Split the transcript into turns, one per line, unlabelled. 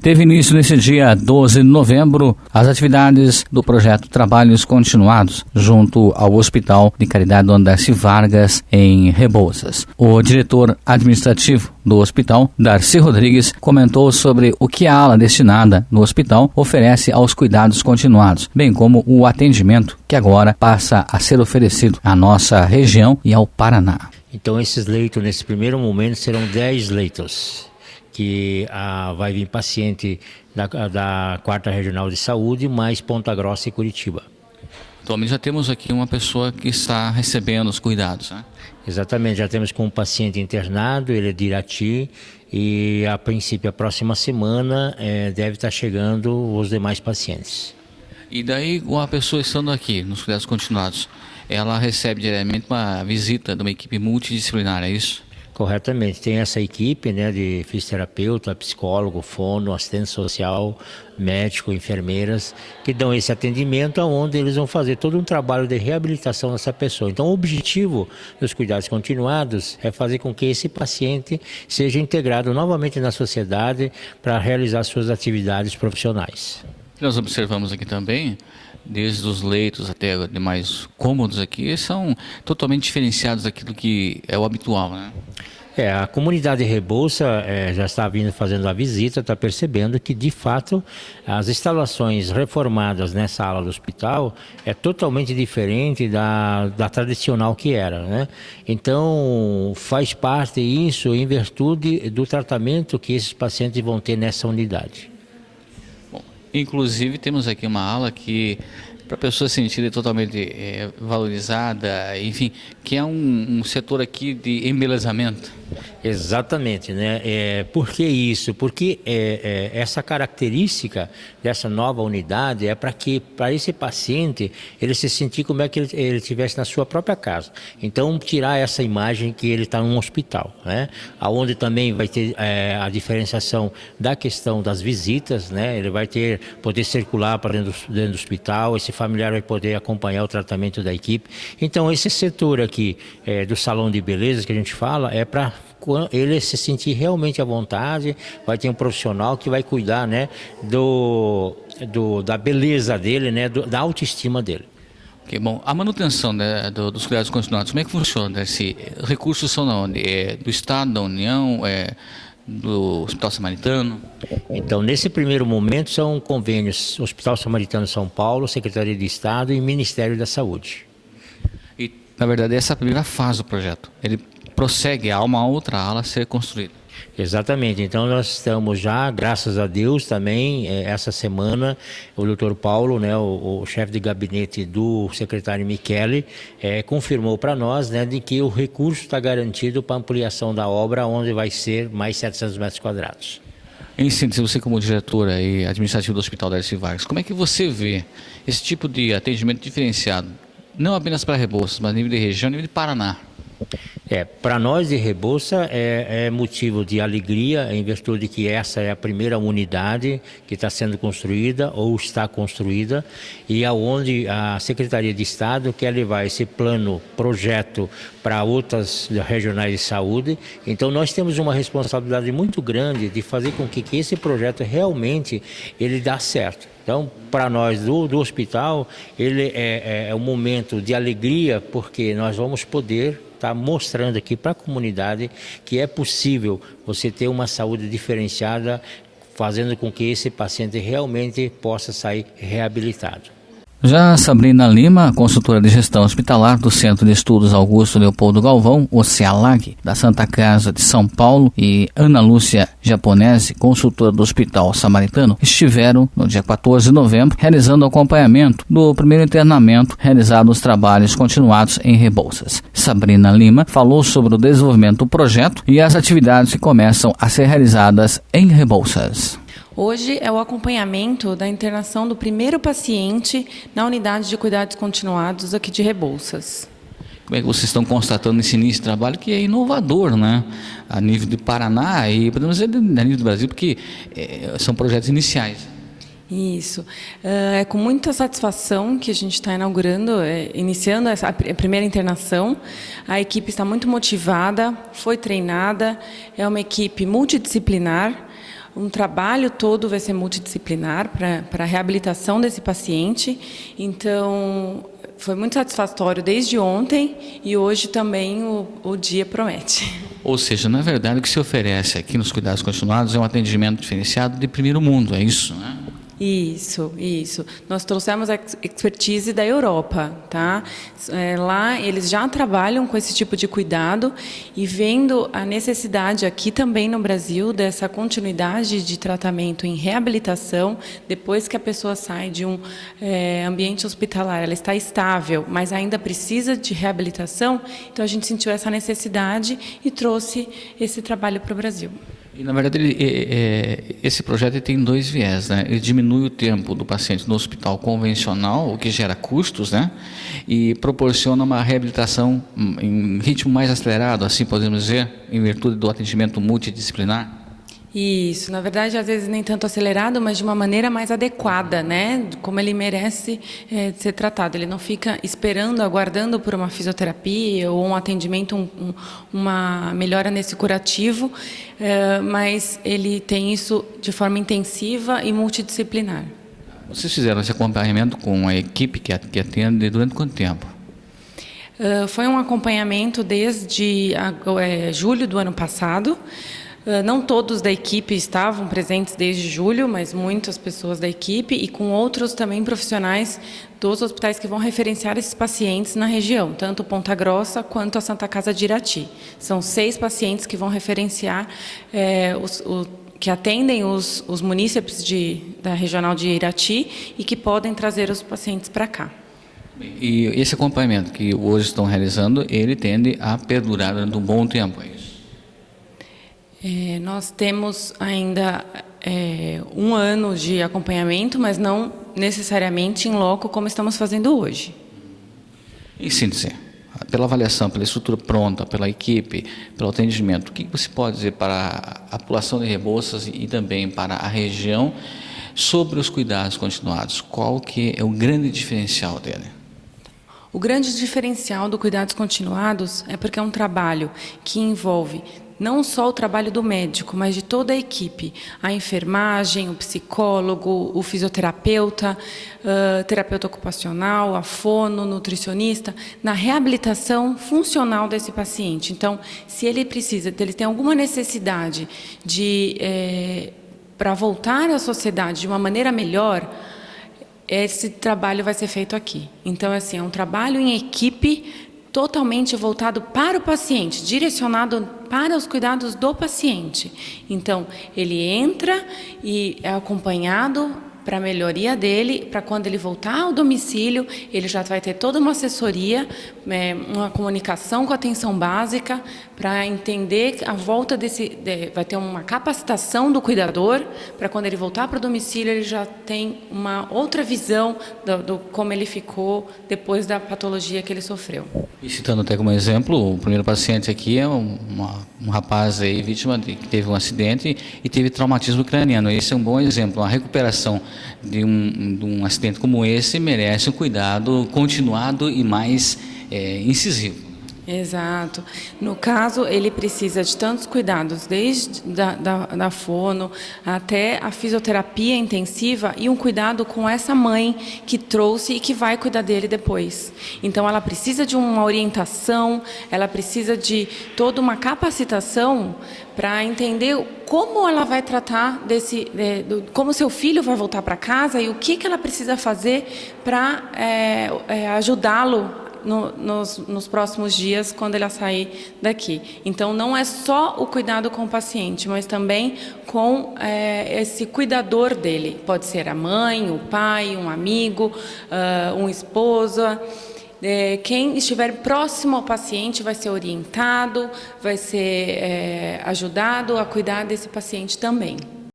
Teve início nesse dia 12 de novembro as atividades do projeto Trabalhos Continuados junto ao Hospital de Caridade Dona Darcy Vargas em Rebouças. O diretor administrativo do hospital, Darcy Rodrigues, comentou sobre o que a ala destinada no hospital oferece aos cuidados continuados, bem como o atendimento que agora passa a ser oferecido à nossa região e ao Paraná.
Então esses leitos nesse primeiro momento serão 10 leitos. Que vai vir paciente da 4ª Regional de Saúde, mais Ponta Grossa e Curitiba.
Atualmente já temos aqui uma pessoa que está recebendo os cuidados, né?
Exatamente, já temos com um paciente internado, ele é de Irati, e a princípio, a próxima semana, deve estar chegando os demais pacientes.
E daí, uma pessoa estando aqui, nos cuidados continuados, ela recebe diariamente uma visita de uma equipe multidisciplinar, é isso?
Corretamente, tem essa equipe, né, de fisioterapeuta, psicólogo, fono, assistente social, médico, enfermeiras, que dão esse atendimento onde eles vão fazer todo um trabalho de reabilitação dessa pessoa. Então o objetivo dos cuidados continuados é fazer com que esse paciente seja integrado novamente na sociedade para realizar suas atividades profissionais.
Nós observamos aqui também, desde os leitos até demais cômodos aqui, são totalmente diferenciados daquilo que é o habitual, né?
A comunidade de Rebouça já está vindo fazendo a visita, está percebendo que de fato as instalações reformadas nessa ala do hospital é totalmente diferente da tradicional que era, né? Então faz parte isso em virtude do tratamento que esses pacientes vão ter nessa unidade.
Bom, inclusive temos aqui uma ala que para a pessoa se sentir totalmente valorizada, enfim, que é um setor aqui de embelezamento.
Exatamente, né? Por que isso? Porque essa característica dessa nova unidade é para esse paciente ele se sentir como é que ele estivesse na sua própria casa. Então tirar essa imagem que ele está num hospital, né? Aonde também vai ter a diferenciação da questão das visitas, né? Ele vai poder circular para dentro do hospital, esse familiar vai poder acompanhar o tratamento da equipe. Então esse setor aqui do salão de beleza que a gente fala é para ele se sentir realmente à vontade, vai ter um profissional que vai cuidar, né, da beleza dele, né, da autoestima dele.
Okay, bom, a manutenção, né, dos cuidados continuados, como é que funciona? Esses recursos são de onde? Do Estado, da União, do Hospital Samaritano?
Então, nesse primeiro momento são convênios Hospital Samaritano São Paulo, Secretaria de Estado e Ministério da Saúde.
E, na verdade, essa é a primeira fase do projeto. Ele prossegue a uma outra ala a ser construída.
Exatamente, então nós estamos já, graças a Deus também, essa semana, o Dr. Paulo, né, o chefe de gabinete do secretário Michele, confirmou para nós, né, de que o recurso está garantido para ampliação da obra, onde vai ser mais 700 metros quadrados.
Em síntese, você como diretora e administrativo do Hospital Darcy Vargas, como é que você vê esse tipo de atendimento diferenciado, não apenas para Rebouças, mas a nível de região, a nível de Paraná?
Para nós de Rebouça é motivo de alegria em virtude de que essa é a primeira unidade que está sendo construída ou está construída e aonde a Secretaria de Estado quer levar esse projeto para outras regionais de saúde. Então nós temos uma responsabilidade muito grande de fazer com que esse projeto realmente ele dê certo. Então, para nós do hospital, ele é um momento de alegria porque nós vamos poder estar mostrando aqui para a comunidade que é possível você ter uma saúde diferenciada, fazendo com que esse paciente realmente possa sair reabilitado.
Já Sabrina Lima, consultora de gestão hospitalar do Centro de Estudos Augusto Leopoldo Galvão, o CEALAG, da Santa Casa de São Paulo, e Ana Lúcia Japonese, consultora do Hospital Samaritano, estiveram no dia 14 de novembro realizando o acompanhamento do primeiro internamento realizado nos trabalhos continuados em Rebouças. Sabrina Lima falou sobre o desenvolvimento do projeto e as atividades que começam a ser realizadas em Rebouças.
Hoje é o acompanhamento da internação do primeiro paciente na unidade de cuidados continuados aqui de Rebouças.
Como é que vocês estão constatando esse início de trabalho que é inovador, né? A nível de Paraná e podemos dizer a nível do Brasil, porque são projetos iniciais.
Isso. É com muita satisfação que a gente está iniciando essa primeira internação. A equipe está muito motivada, foi treinada, é uma equipe multidisciplinar, um trabalho todo vai ser multidisciplinar para a reabilitação desse paciente. Então, foi muito satisfatório desde ontem e hoje também o dia promete.
Ou seja, na verdade, o que se oferece aqui nos cuidados continuados é um atendimento diferenciado de primeiro mundo, é isso, né?
Isso. Nós trouxemos a expertise da Europa, tá? Lá eles já trabalham com esse tipo de cuidado e vendo a necessidade aqui também no Brasil dessa continuidade de tratamento em reabilitação, depois que a pessoa sai de um ambiente hospitalar, ela está estável, mas ainda precisa de reabilitação, então a gente sentiu essa necessidade e trouxe esse trabalho para o Brasil.
E, na verdade, esse projeto tem dois viés, né? Ele diminui o tempo do paciente no hospital convencional, o que gera custos, né? E proporciona uma reabilitação em ritmo mais acelerado, assim podemos dizer, em virtude do atendimento multidisciplinar.
Isso, na verdade, às vezes nem tanto acelerado, mas de uma maneira mais adequada, né? Como ele merece ser tratado. Ele não fica esperando, aguardando por uma fisioterapia ou um atendimento, uma melhora nesse curativo, mas ele tem isso de forma intensiva e multidisciplinar.
Vocês fizeram esse acompanhamento com a equipe que atende durante quanto tempo?
Foi um acompanhamento desde julho do ano passado. Não todos da equipe estavam presentes desde julho, mas muitas pessoas da equipe e com outros também profissionais dos hospitais que vão referenciar esses pacientes na região, tanto Ponta Grossa quanto a Santa Casa de Irati. São 6 pacientes que vão referenciar que atendem os munícipes da regional de Irati e que podem trazer os pacientes para cá.
E esse acompanhamento que hoje estão realizando, ele tende a perdurar durante um bom tempo, é isso?
Nós temos ainda 1 ano de acompanhamento, mas não necessariamente em loco como estamos fazendo hoje.
Em síntese, pela avaliação, pela estrutura pronta, pela equipe, pelo atendimento, o que você pode dizer para a população de Rebouças e também para a região sobre os cuidados continuados? Qual que é o grande diferencial dele?
O grande diferencial do cuidados continuados é porque é um trabalho que envolve não só o trabalho do médico, mas de toda a equipe, a enfermagem, o psicólogo, o fisioterapeuta, terapeuta ocupacional, a fono, nutricionista, na reabilitação funcional desse paciente. Então, se ele tem alguma necessidade para voltar à sociedade de uma maneira melhor, esse trabalho vai ser feito aqui. Então, assim, é um trabalho em equipe totalmente voltado para o paciente, direcionado para os cuidados do paciente. Então, ele entra e é acompanhado para a melhoria dele, para quando ele voltar ao domicílio, ele já vai ter toda uma assessoria, uma comunicação com a atenção básica, para entender a volta vai ter uma capacitação do cuidador, para quando ele voltar para o domicílio, ele já tem uma outra visão do como ele ficou depois da patologia que ele sofreu.
E citando até como exemplo, o primeiro paciente aqui é um rapaz aí, vítima que teve um acidente e teve traumatismo craniano. Esse é um bom exemplo. A recuperação de um acidente como esse merece um cuidado continuado e mais incisivo.
Exato. No caso, ele precisa de tantos cuidados, desde da fono até a fisioterapia intensiva e um cuidado com essa mãe que trouxe e que vai cuidar dele depois. Então, ela precisa de uma orientação, ela precisa de toda uma capacitação para entender como ela vai tratar como seu filho vai voltar para casa e o que ela precisa fazer para ajudá-lo nos próximos dias, quando ele sair daqui. Então, não é só o cuidado com o paciente, mas também com esse cuidador dele. Pode ser a mãe, o pai, um amigo, um esposo. Quem estiver próximo ao paciente vai ser orientado, vai ser ajudado a cuidar desse paciente também.